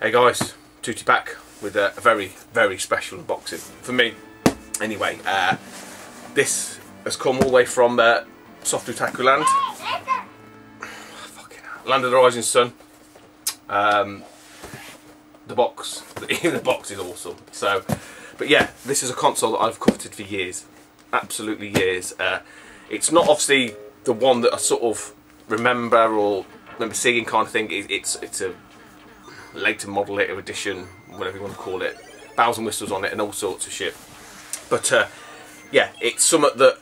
Hey guys, Tootie back with a very, very special unboxing for me. Anyway, this has come all the way from Soft Otaku Land. Fucking hell. Land of the Rising Sun. The box, even the box is awesome. So, but yeah, this is a console that I've coveted for years, absolutely years. It's not obviously the one that I sort of remember seeing kind of thing. It's a later model, later edition, whatever you want to call it, bells and whistles on it and all sorts of shit. But yeah, it's something that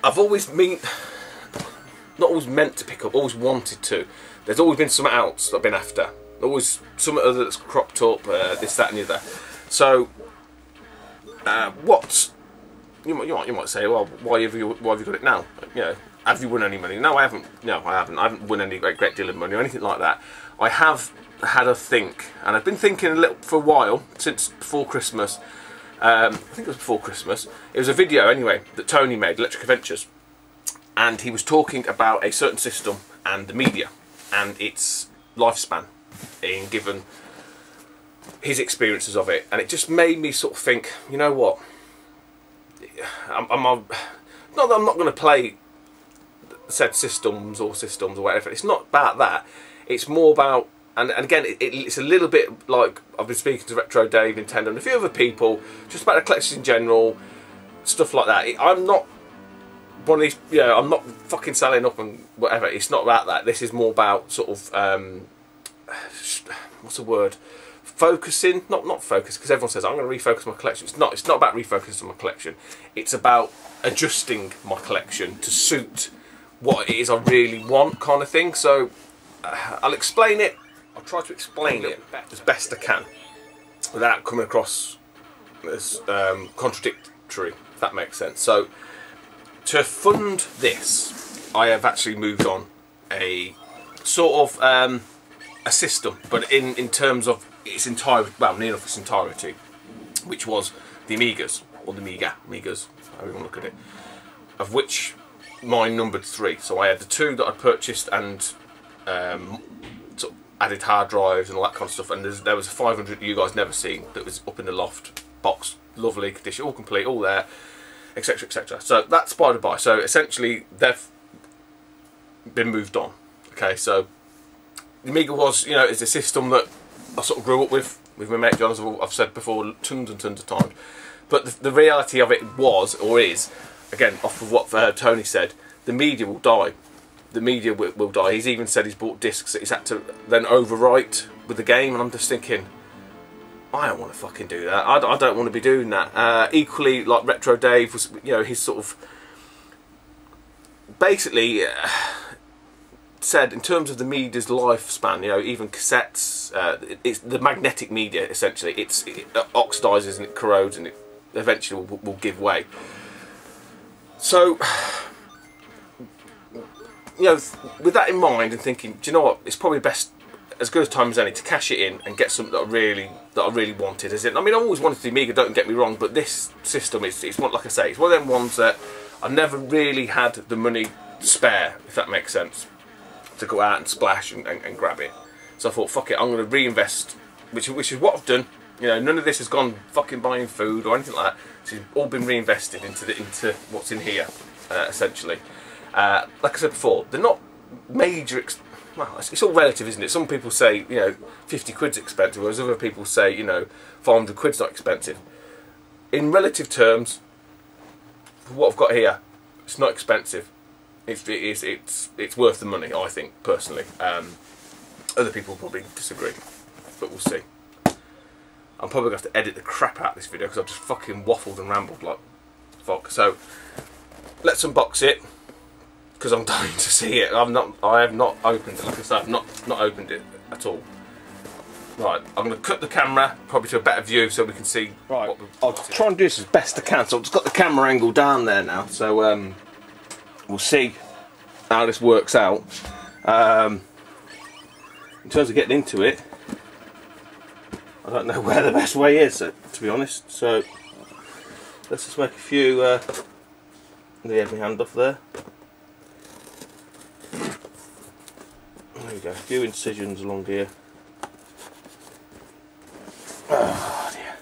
I've always not always meant to pick up, always wanted to. There's always been something else that I've been after. Always something other that's cropped up, this, that and the other. So what you might say, well, why have you got it now? You know, have you won any money? No, I haven't. No, I haven't. I haven't won any great deal of money or anything like that. I have had a think, and I've been thinking a little for a while, since before Christmas. I think it was before Christmas. It was a video anyway that Tony made, Electric Adventures, and he was talking about a certain system and the media and its lifespan, in given his experiences of it, and it just made me sort of think, you know what? Not that I'm not going to play said systems or whatever. It's not about that. It's more about, and again, it's a little bit like I've been speaking to Retro Dave, Nintendo, and a few other people, just about the collections in general, stuff like that. I'm not one of these, you know, I'm not fucking selling up and whatever. It's not about that. This is more about sort of, what's the word? Focusing, not focus, because everyone says I'm going to refocus my collection. It's not about refocusing my collection. It's about adjusting my collection to suit what it is I really want, kind of thing. So I'll explain it. I'll try to explain it as best I can without coming across as contradictory, if that makes sense. So to fund this, I have actually moved on a sort of a system, but in terms of its entirety, well, near enough its entirety, which was the Amigas, or the Amigas, however you want to look at it, of which mine numbered 3. So I had the 2 that I purchased and sort of added hard drives and all that kind of stuff, and there was a 500 you guys never seen that was up in the loft, box, lovely condition, all complete, all there, etc, etc. So that's by the by. So essentially they've been moved on. Okay, so the Amiga was, you know, is a system that I sort of grew up with my mate John, as I've said before tons and tons of times. But the reality of it was, or is, again, off of what Tony said, the media will die. The media will die. He's even said he's bought discs that he's had to then overwrite with the game, and I'm just thinking, I don't want to fucking do that. I don't want to be doing that. Equally, like Retro Dave was, you know, his sort of basically said in terms of the media's lifespan, you know, even cassettes, it's the magnetic media essentially. It oxidizes and it corrodes and it eventually will give way. So, you know, with that in mind and thinking, do you know what? It's probably best, as good a time as any, to cash it in and get something that I really wanted. As in, I mean, I always wanted the Amiga. Don't get me wrong, but this system it's one, like I say, it's one of them ones that I never really had the money to spare, if that makes sense, to go out and splash and grab it. So I thought, fuck it, I'm going to reinvest, which is what I've done. You know, none of this has gone fucking buying food or anything like that. It's all been reinvested into what's in here, essentially. Like I said before, they're not major. Well, it's all relative, isn't it? Some people say, you know, 50 quid's expensive, whereas other people say, you know, 500 quid's not expensive. In relative terms, for what I've got here, it's not expensive. It's worth the money, I think, personally. Other people probably disagree, but we'll see. I'm probably going to have to edit the crap out of this video because I've just fucking waffled and rambled like fuck. So let's unbox it because I'm dying to see it. I have not opened it. Like I said, I've not opened it at all. Right, I'm going to cut the camera probably to a better view so we can see. Right, I'll try and do this as best I can. So I've just got the camera angle down there now. So we'll see how this works out. In terms of getting into it, I don't know where the best way is, to be honest. So let's just make a few. Let me have my hand off there. There we go. A few incisions along here. Oh dear.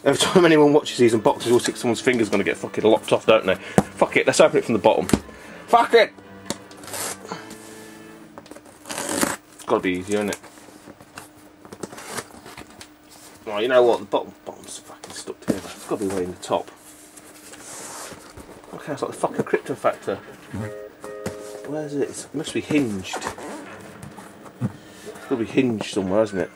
Every time anyone watches these unboxings, all six someone's finger's going to get fucking lopped off, don't they? Fuck it, let's open it from the bottom. Fuck it! It's got to be easier, isn't it? Oh, you know what? The bottom's fucking stuck together. It's got to be way in the top. Okay, it's like the fucking crypto factor. Where is it? It must be hinged. It's got to be hinged somewhere, isn't it?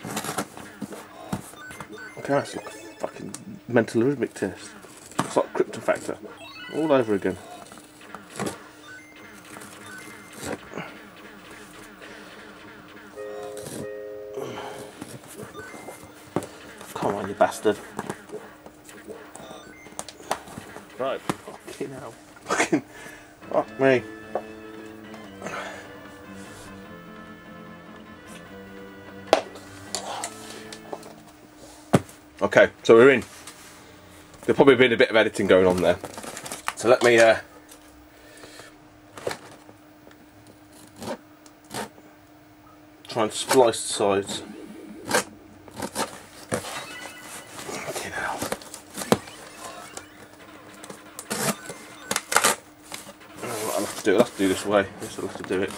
Okay, that's like a fucking mental arithmetic test. It's like crypto factor. All over again. Come on, you bastard. Right. Fucking hell. Fucking. Fuck me. Okay, so we're in. There'll probably been a bit of editing going on there. So let me try and splice the sides. Fucking hell. I'll have to do it. I'll have to do this way. Yes, I'll have to do it.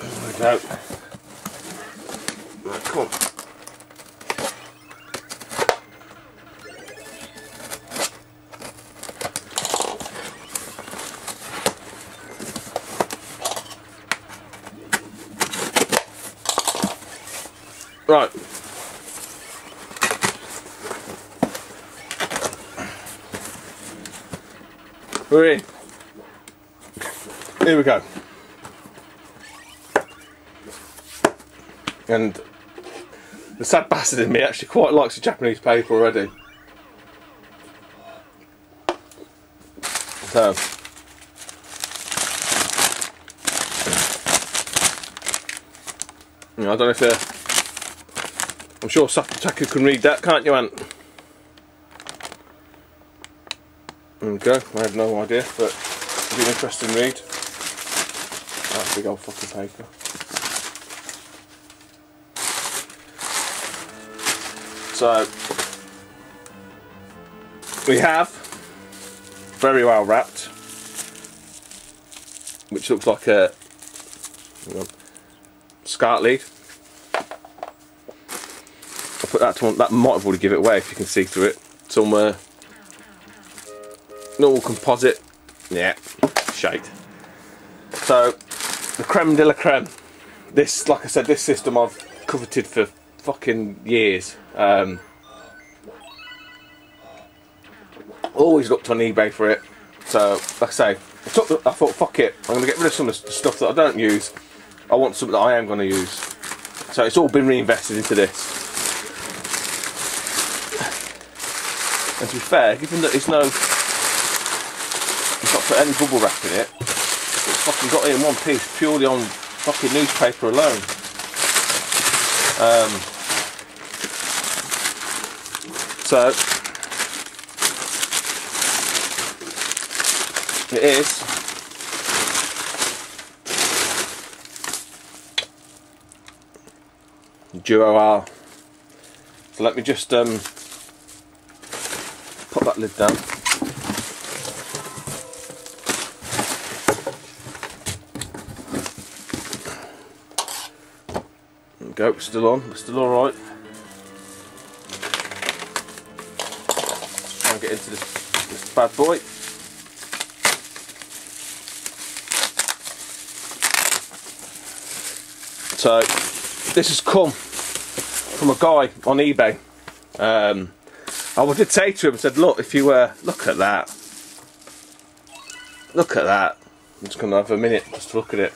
There we go. Right, come on. Right. We're in. Here we go. And the sad bastard in me actually quite likes the Japanese paper already. So I don't know if I'm sure Taku can read that, can't you, Ant? There we go. I have no idea, but it'll be an interesting read. That's big old fucking paper. So we have very well wrapped, which looks like a SCART lead. I'll put that to one. That might have already given it away if you can see through it. Some normal composite. Yeah, shite. So the creme de la creme. This, like I said, this system I've coveted for fucking years. Always looked on eBay for it. So, like I say, I thought, fuck it, I'm going to get rid of some of the stuff that I don't use. I want something that I am going to use. So it's all been reinvested into this. And to be fair, given that it's not put any bubble wrap in it, it's fucking got it in one piece purely on fucking newspaper alone. So it is Duo R. So let me just put that lid down. There we go, we're still on, we're still alright. Try and get into this bad boy. So this has come from a guy on eBay. I did say to him, I said, look, if you look at that, I'm just going to have a minute just to look at it.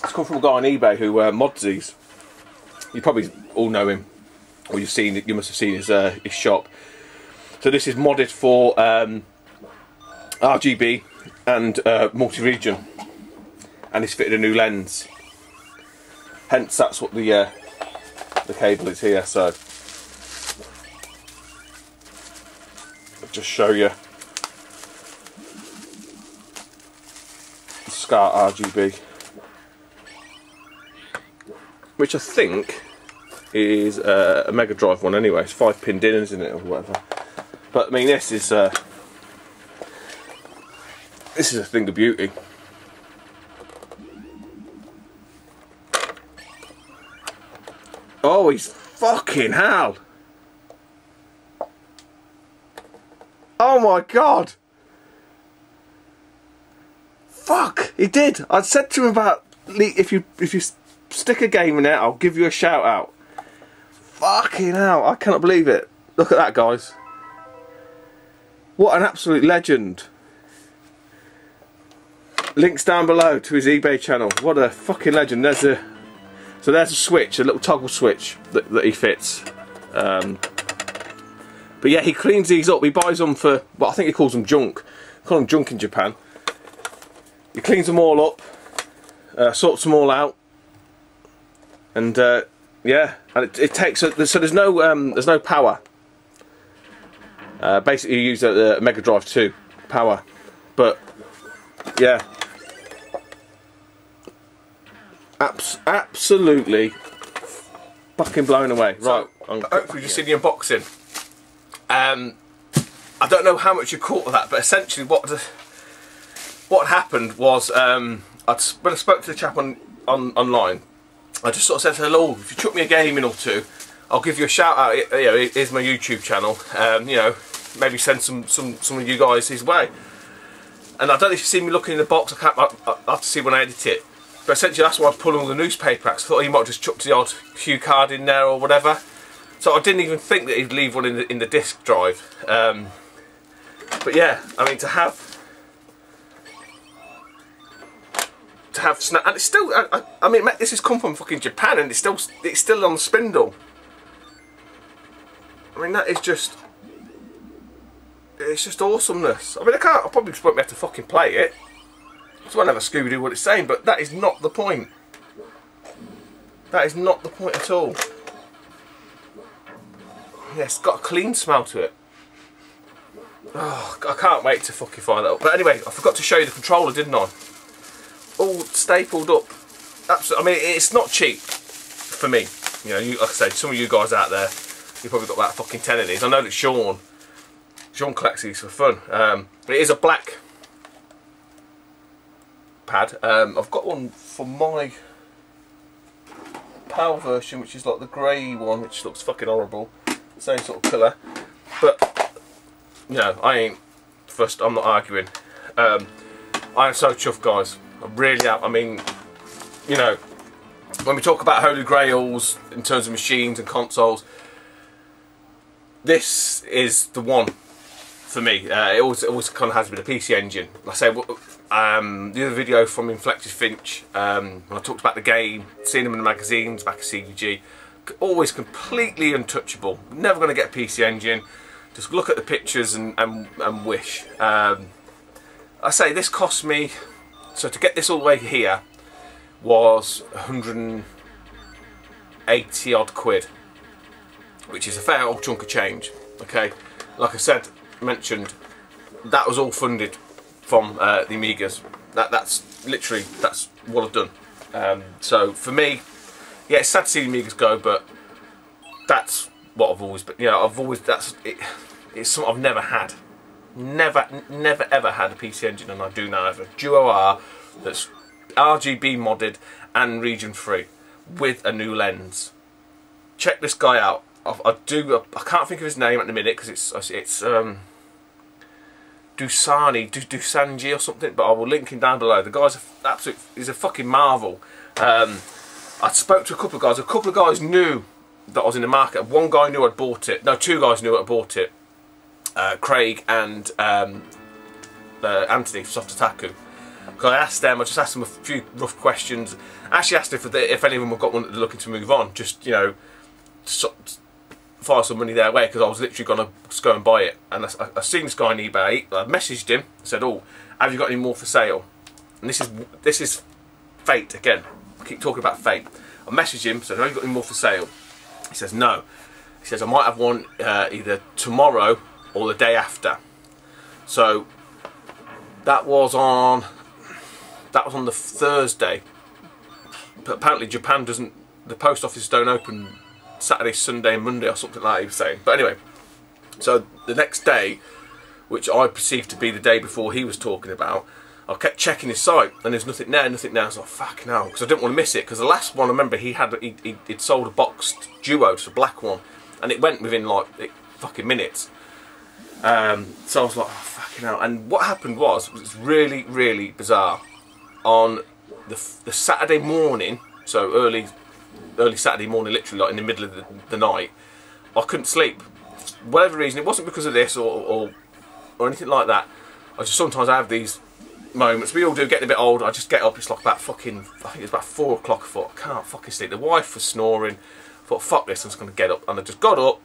It's come from a guy on eBay who mods these. You probably all know him, or you've seen it. You must have seen his shop. So this is modded for RGB and multi-region, and it's fitted a new lens. Hence, that's what the cable is here. So I'll just show you the SCART RGB, which I think is a Mega Drive one anyway. It's 5 pinned in, isn't it, or whatever. But I mean, this is a thing of beauty. Oh, he's fucking hell! Oh my god! Fuck! He did. I said to him about if you stick a game in it, I'll give you a shout out. Fucking hell! I cannot believe it. Look at that, guys. What an absolute legend. Links down below to his eBay channel. What a fucking legend. There's a switch, a little toggle switch that he fits. But yeah, he cleans these up. He buys them for, well, I think he calls them junk. They call them junk in Japan. He cleans them all up, sorts them all out, and yeah, and it takes so there's no power. Basically, you use a Mega Drive 2 power, but yeah, absolutely fucking blown away. So, right, hopefully you've seen the unboxing. I don't know how much you caught of that, but essentially what happened was when I spoke to the chap online, I just sort of said, hello, if you chuck me a game in or two, I'll give you a shout out. You know, here's my YouTube channel. You know, maybe send some of you guys his way. And I don't know if you've seen me looking in the box. I'll have to see when I edit it. But essentially, that's why I pulled all the newspaper acts. I thought he might have just chucked the odd cue card in there or whatever. So I didn't even think that he'd leave one in the disk drive. But yeah, I mean, to have snap, and it's still. I mean, this has come from fucking Japan, and it's still on the spindle. I mean, that is just. It's just awesomeness. I mean, I probably just won't be able to fucking play it. So I'll never Scooby-Doo what it's saying, but that is not the point. That is not the point at all. Yeah, it's got a clean smell to it. Oh, I can't wait to fucking find that up. But anyway, I forgot to show you the controller, didn't I? All stapled up. Absolutely. I mean, it's not cheap for me. You know, like I say, some of you guys out there, you've probably got about fucking 10 of these. I know that Sean collects these for fun. It is a black pad. I've got one for my PAL version, which is like the grey one, which looks fucking horrible. Same sort of colour. But, you know, I ain't fussed. I'm not arguing. I am so chuffed, guys. I really am. I mean, you know, when we talk about holy grails in terms of machines and consoles, this is the one for me. It always kind of has been a PC Engine. Like I say, the other video from Inflected Finch, when I talked about the game, seeing them in the magazines back at CDG, always completely untouchable. Never going to get a PC Engine. Just look at the pictures and wish. I say this cost me, so to get this all the way here was 180 odd quid, which is a fair old chunk of change. Okay, like I said, mentioned, that was all funded from the Amigas. That's literally what I've done. So for me, yeah, it's sad to see the Amigas go, but that's what I've always been. You know, it's something I've never had. Never ever had a PC Engine, and I do now have a Duo R that's RGB modded and region free with a new lens. Check this guy out. I can't think of his name at the minute because it's Dusanji or something, but I will link him down below. The guy's he's a fucking marvel. I spoke to a couple of guys. A couple of guys knew that I was in the market. One guy knew I'd bought it. No, two guys knew I'd bought it. Craig and Anthony from Soft Otaku. I asked them. I just asked them a few rough questions. I actually asked if any of them have got one that they're looking to move on. Just, you know, fire some money their way, because I was literally going to just go and buy it. And I seen this guy on eBay. I messaged him, said, "Oh, have you got any more for sale?" And this is fate again. I keep talking about fate. I messaged him, said, "Have you got any more for sale?" He says, "No." He says, "I might have one either tomorrow or the day after." So that was on the Thursday. But apparently Japan doesn't, the post office don't open Saturday, Sunday and Monday or something like that, he was saying. But anyway, so the next day, which I perceived to be the day before he was talking about, I kept checking his site and there's nothing there, nothing there. I was like, fucking hell, because I didn't want to miss it, because the last one, I remember he'd sold a boxed duo, just a black one, and it went within like fucking minutes. So I was like, oh, fucking hell. And what happened was really, really bizarre. On the Saturday morning, so early Saturday morning, literally like in the middle of the night, I couldn't sleep. For whatever reason, it wasn't because of this or anything like that. Sometimes I have these moments, we all do, getting a bit older. I just get up, it's like about fucking, I think it's about 4 o'clock. I thought, I can't fucking sleep. The wife was snoring. I thought, fuck this, I'm just going to get up. And I just got up,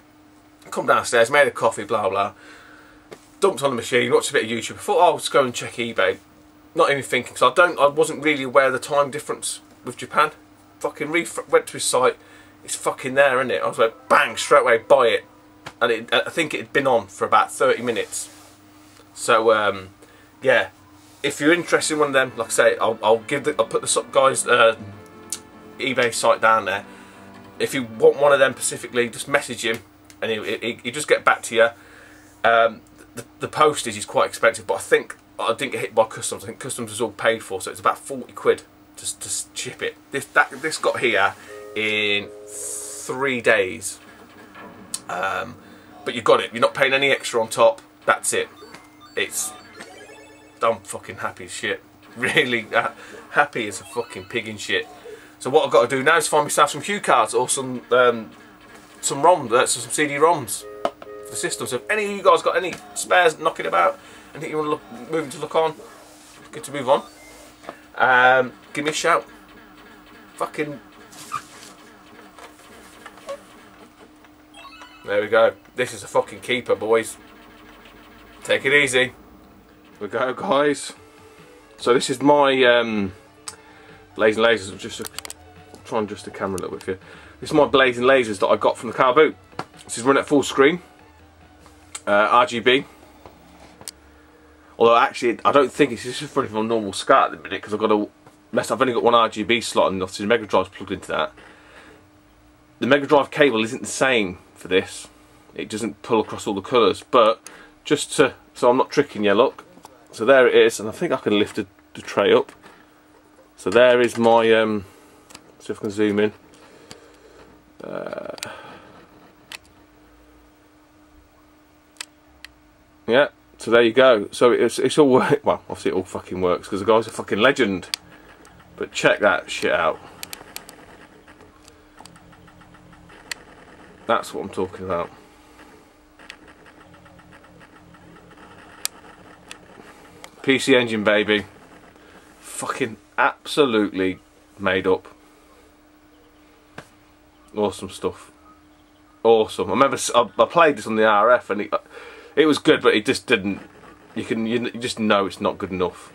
come downstairs, made a coffee, blah blah, dumped on the machine, watched a bit of YouTube. I thought, oh, I'll just go and check eBay. Not even thinking, because I wasn't really aware of the time difference with Japan. Fucking went to his site, it's fucking there, isn't it? I was like, bang, straight away, buy it. And I think it had been on for about 30 minutes. So, yeah, if you're interested in one of them, like I say, I'll put the guy's eBay site down there. If you want one of them specifically, just message him, and he'll just get back to you. The postage is quite expensive, but I think I didn't get hit by customs. I think customs was all paid for, so it's about 40 quid just to ship it. This got here in 3 days. But you got it. You're not paying any extra on top. That's it. I'm fucking happy as shit. Really happy as a fucking pig in shit. So what I've got to do now is find myself some cue cards or some ROMs, some CD-ROMs for the system. So if any of you guys got any spares knocking about, anything you want to moving to look on, good to move on. Give me a shout. Fucking. There we go. This is a fucking keeper, boys. Take it easy. Here we go, guys. So this is my blazing lasers. I'm just try and adjust the camera a little bit for you. This is my blazing lasers that I got from the car boot. This is running at full screen, RGB. Although actually, I don't think it's just running from a normal SCART at the minute, because I've only got one RGB slot, and obviously the Mega Drive's plugged into that. The Mega Drive cable isn't the same for this. It doesn't pull across all the colours, but just so I'm not tricking you, look. So there it is, and I think I can lift the tray up. So there is my, see if I can zoom in. Yeah, so there you go. So it's all, well, obviously it all fucking works, because the guy's a fucking legend. But check that shit out. That's what I'm talking about. PC Engine, baby. Fucking absolutely made up. Awesome stuff. Awesome. I remember I played this on the RF, and it was good, but it just didn't. You just know it's not good enough.